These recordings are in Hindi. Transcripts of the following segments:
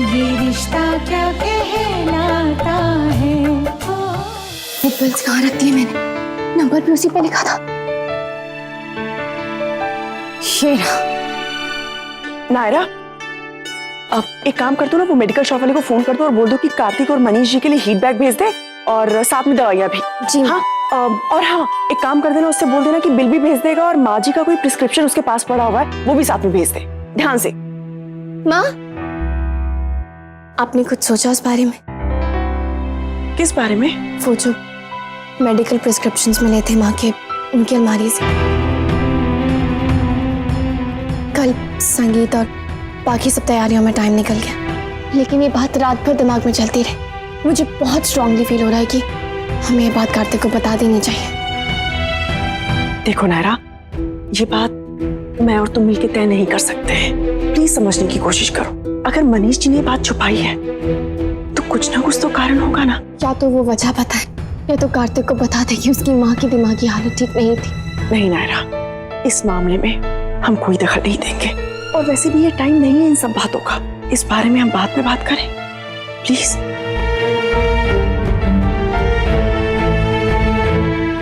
ये रिश्ता क्या कहलाता है। वो पिल्स कहाँ रख दिए मैंने, नंबर भी उसी पे लिखा था। शेरा। नायरा, अब एक काम कर दो ना, वो मेडिकल शॉप वाले को फोन कर दो और बोल दो कि कार्तिक और मनीष जी के लिए हीट बैग भेज दे और साथ में दवाइयाँ भी। जी हाँ। और हाँ, एक काम कर देना, उससे बोल देना कि बिल भी भेज देगा और माँ जी का कोई प्रिस्क्रिप्शन उसके पास पड़ा हुआ है वो भी साथ में भेज दे, ध्यान से। माँ, आपने कुछ सोचा उस बारे में? किस बारे में? वो जो मेडिकल प्रिस्क्रिप्शंस मिले थे माँ के उनकी अलमारी से। कल संगीत और बाकी सब तैयारियों में टाइम निकल गया, लेकिन ये बात रात भर दिमाग में चलती रही। मुझे बहुत स्ट्रांगली फील हो रहा है कि हमें ये बात कार्तिक को बता देनी चाहिए। देखो नायरा, ये बात मैं और तुम मिलकर तय नहीं कर सकते हैं। प्लीज समझने की कोशिश करो। अगर मनीष जी ने बात छुपाई है तो कुछ ना कुछ तो कारण होगा ना। या तो वो वजह बताए या तो कार्तिक को बता दे कि उसकी माँ की दिमागी हालत ठीक नहीं थी। नहीं नायरा, इस मामले में हम कोई दखल नहीं देंगे और वैसे भी ये टाइम नहीं है इन सब बातों का। इस बारे में हम बाद में बात करें, प्लीज।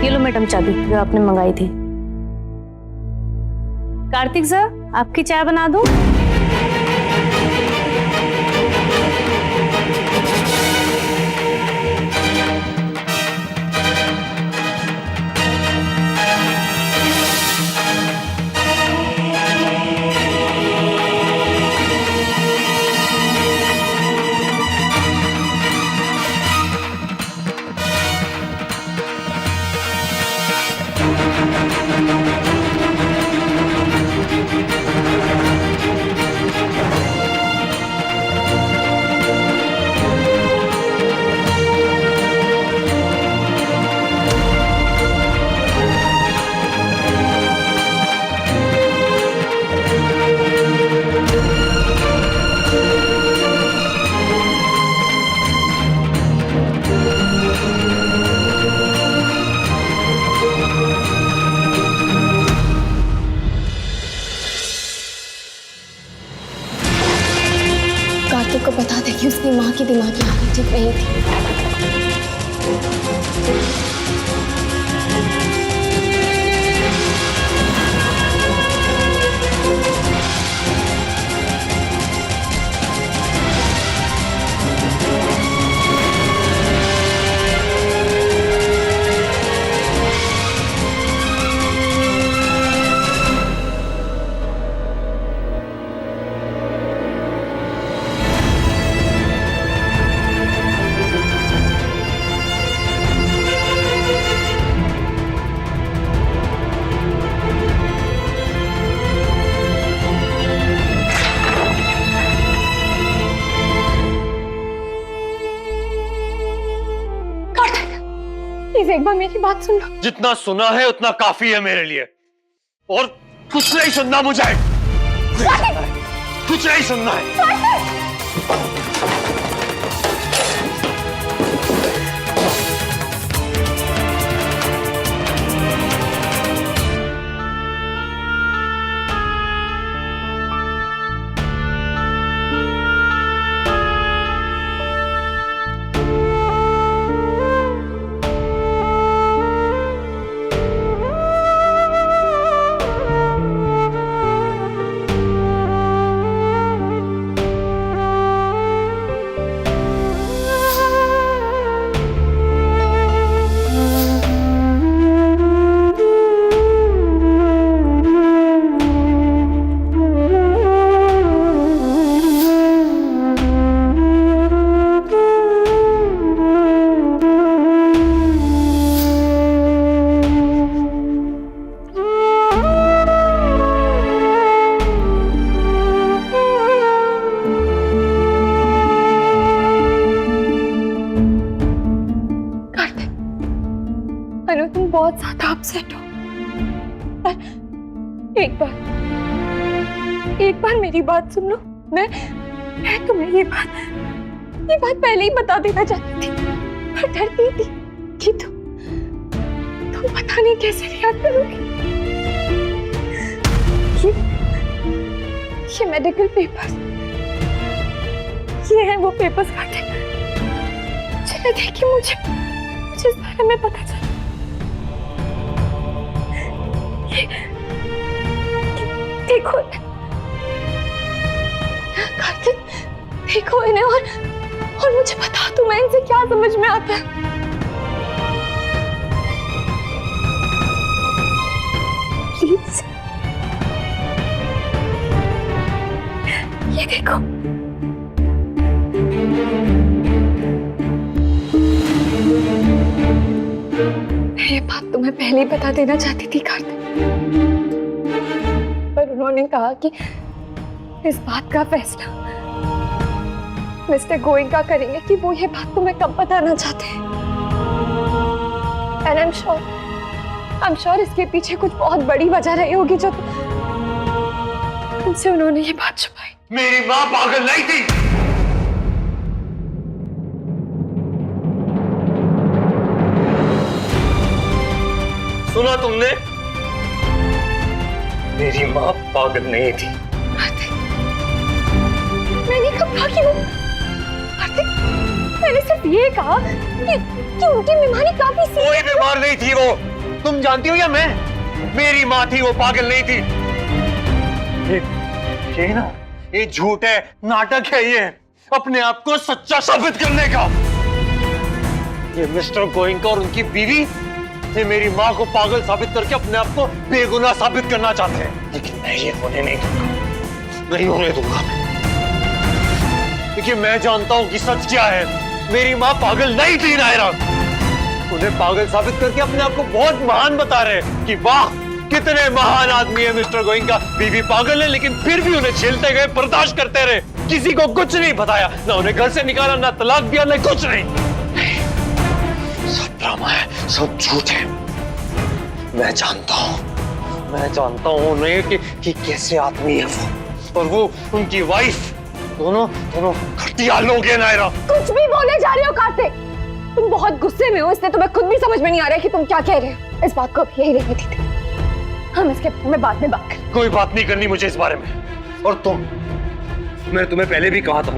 ये लो मैडम चाबी जो आपने मंगाई थी। कार्तिक सर, आपकी चाय बना दूं? कार्तिक को बता दे कि उसकी माँ की दिमागी हालत ठीक नहीं थी। प्लीज एक बार मेरी बात सुन लो। जितना सुना है उतना काफी है मेरे लिए, और कुछ नहीं सुनना मुझे। कुछ नहीं सुनना है। तुम बहुत ज्यादा अपसेट हो। एक बार मेरी बात सुन लो। मैं तुम्हें ये बात पहले ही बता देना चाहती थी, पर डरती थी कि तुम पता नहीं कैसे रिएक्ट करोगी। ये मेडिकल पेपर्स ये है वो पेपर्स कार्तिक। चले देखिए, मुझे इस बारे में पता चला। ये देखो कार्तिक, देखो इन्हें और मुझे बता दो मैं इनसे क्या समझ में आता है। प्लीज ये देखो। ये बात तुम्हें पहले ही बता देना चाहती थी कार्तिक, पर उन्होंने कहा कि इस बात का फैसला मिस्टर गोइंका करेंगे कि वो ये बात तुम्हें कब बताना चाहते हैं। And I'm sure इसके पीछे कुछ बहुत बड़ी वजह रही होगी जो तुमसे उन्होंने ये बात छुपाई। मेरी माँ पागल नहीं थी। सुना तुमने? मेरी माँ पागल नहीं थी। मैंने कब कहा कि वो मैंने सिर्फ ये कहा कि उनकी बीमारी काफी सी। कोई बीमार नहीं थी वो, तुम जानती हो या मैं? मेरी माँ थी, वो पागल नहीं थी। ये ना, ये झूठ है, नाटक है, ये अपने आप को सच्चा साबित करने का। ये मिस्टर गोइंका और उनकी बीवी ये मेरी माँ को पागल साबित करके अपने आप को बेगुनाह साबित करना चाहते हैं, लेकिन मैं ये होने नहीं दूंगा, नहीं होने दूंगा। क्योंकि मैं जानता हूं कि सच क्या है। मेरी माँ पागल नहीं थी नायरा। उन्हें पागल साबित करके अपने आप को बहुत महान बता रहे हैं कि वाह कितने महान आदमी है मिस्टर गोइंका। बीवी पागल है लेकिन फिर भी उन्हें झेलते गए, बर्दाश्त करते रहे, किसी को कुछ नहीं बताया, ना उन्हें घर से निकाला, ना तलाक दिया, ना कुछ नहीं। सब ड्रामा है, सब झूठ है। मैं जानता हूं उन्हें कि कैसे आदमी है वो, और वो उनकी वाइफ, दोनों घटिया लोग हैं नायरा। कुछ भी बोले जा रहे हो कार्तिक, तुम बहुत गुस्से में हो, इसलिए तुम्हें खुद भी समझ में नहीं आ रहा है कि तुम क्या कह रहे हो। इस बात को अब यही रहने दीजिए, हम इसके बारे में बाद में बात करें। कोई बात नहीं करनी मुझे इस बारे में। और मैंने तुम्हें पहले भी कहा था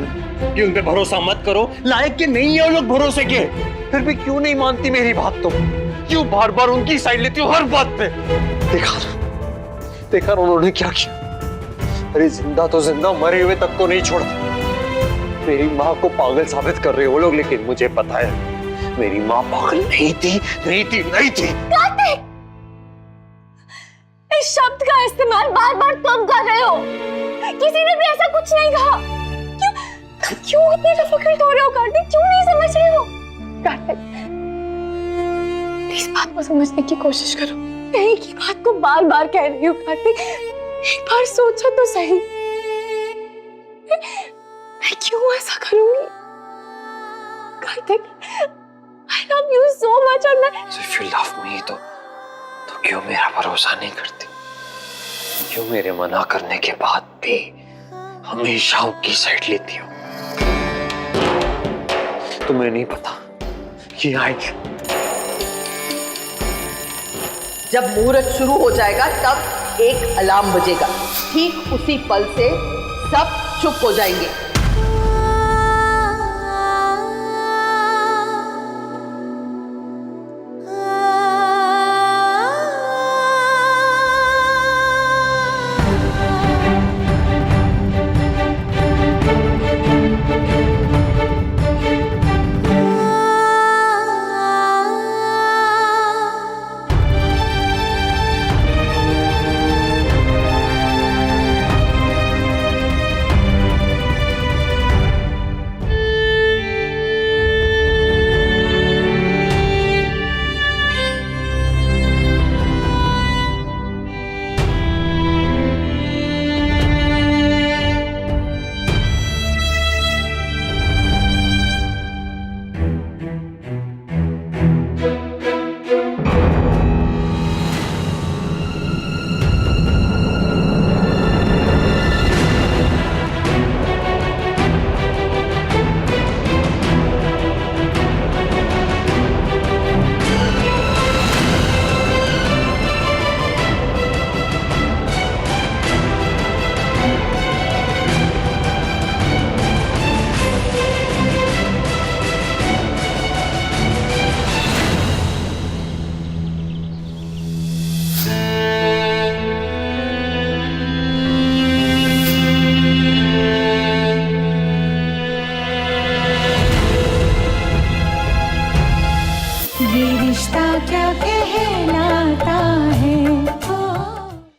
कि उन पे भरोसा मत करो, लायक के नहीं है वो लोग भरोसे के। फिर भी क्यों नहीं मानती मेरी बात तुम? क्यों बार बार उनकी साइड लेती हो हर बात पे? देखा उन्होंने क्या किया। अरे जिंदा तो जिंदा, मरे हुए तक को नहीं छोड़ा। मेरी माँ को पागल साबित कर रहे हो लोग, लेकिन मुझे पता है मेरी माँ पागल नहीं थी। कार्तिक, इस शब्द का इस्तेमाल बार बार तुम कर रहे हो। किसी ने भी ऐसा कुछ नहीं कहा। क्यों इतने डिफिकल्ट हो रहे हो कार्तिक? क्यों नहीं समझ रहे हो? कार्तिक, इस बात को समझने की कोशिश करो। मैं एक ही बात को बार बार कह रही हूँ कार्तिक, एक बार सोचो तो सही। मैं क्यों ऐसा करूंगी? Kartik, I love you so much और मैं If you love me तो क्यों मेरा भरोसा नहीं करती? क्यों मेरे मना करने के बाद भी हमेशा उनकी साइड लेती हो? तुम्हें नहीं पता कि जब मुहूर्त शुरू हो जाएगा तब एक अलार्म बजेगा, ठीक उसी पल से सब चुप हो जाएंगे। रिश्ता क्या कहलाता